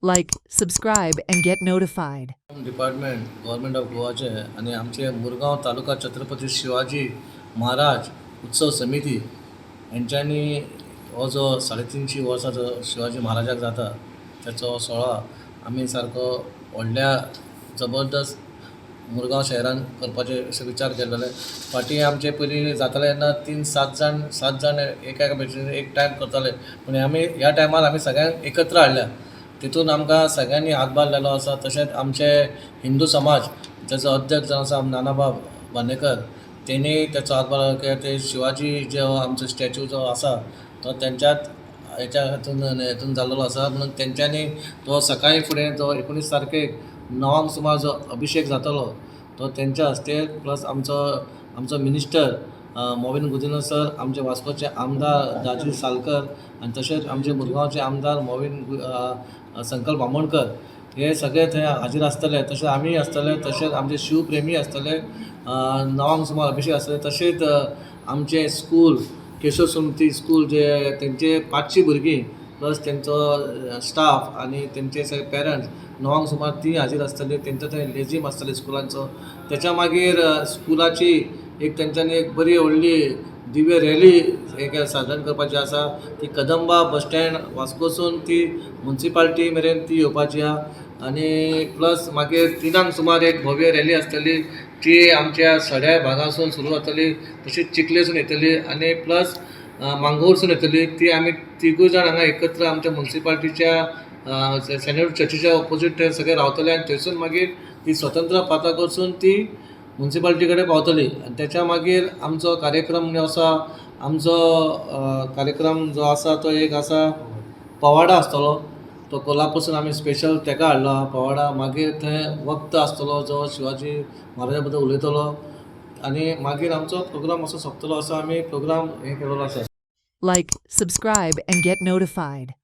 Like, subscribe, and get notified. Department government of गोवाचे आणि आमचे मुरगांव तालुका छत्रपती शिवाजी महाराज उत्सव समिती यांच्यांनी हो जो 350 वर्सां जो शिवाजी महाराजाक जाता त्याचो सोहळा आमी सारको व्हडल्या जबरदस्त मुरगांव शहरान करपाचे अशे विचार केल्ले. फाटीं आमचे पयलीं जाताले तेन्ना 7 जाण एका भशेन एक टायम करताले, पूण आमी ह्या टायमार आमी सगळ्यांक एकत्र हाडल्या. तितून आमकां सगळ्यांनी हातभार लायलो आसा. तशेंच आमचे हिंदू समाज त्याचो अध्यक्ष जावन आसा नानाबाब बांदेकर, तेणी त्याचो हातभार लायलो की ते शिवाजी जो आमचो स्टॅच्यू जो आसा तो तेंच्याच हेतून जाल्लो आसा. म्हणून तेंच्यांनी तो सकाळी फुडें जो 19 तारखेक 9 सुमार जो अभिषेक जातलो तो तेंच्या हस्ते, प्लस आमचो मिनिस्टर मोविन गुदिन्हो सर, आमचे वास्कोचे आमदार दाजी सालकर आनी तशेंच आमचे मुरगांवचे आमदार संकल्प बामणकर हे सगळे थंय हाजीर आसतले. तशेंच आमी आसतले, तशेंच आमचे शिवप्रेमी आसतले. 9 सुमार अभिषेक आसतले. तशेंच आमचे स्कूल केशव सुमती स्कूल जे तेंचे 500 भुरगीं प्लस तेंचो स्टाफ आनी तेंचे सगळे पेरंट्स 9 सुमार ती हाजीर आसतली. तेंचो थंय लेजीम आसतले स्कुलांचो. त्याच्या मागीर स्कुलाची एक तेंच्यांनी एक बरी व्हडली दिव्य रॅली एक साधन करपाची आसा. ती कदंबा बस स्टँड वास्कोसून ती म्युन्सिपाल्टी मेरेन ती येवपाची आहा. आनी प्लस मागीर 3 सुमार एक भव्य रॅली आसतली. ती आमच्या सड्या भागासून सुरू जातली, तशीच चिखलेसून येतली आनी प्लस मांगोरसून येतली. ती आमी तिगूय जाण हांगा एकत्र आमच्या म्युन्सिपाल्टीच्या सेनेट चर्चीच्या ऑपोजीट ते सगळे रावतले आनी थंयसून मागीर ती स्वतंत्र पाताक वचून ती म्युन्सिपाल्टी कडेन पावतली. आनी त्याच्या मागीर आमचो कार्यक्रम जो आसा, आमचो कार्यक्रम जो आसा तो एक आसा पवाडा आसतलो. तो कोल्हापूरसून आमी स्पेशल तेका हाडलो आहा पवाडा. मागीर थंय वक्त आसतलो जो शिवाजी महाराजा बद्दल उलयतलो आनी मागीर आमचो प्रोग्राम असो सोंपतलो असो आमी प्रोग्राम हे केलेलो आसा. Like, subscribe, and get notified.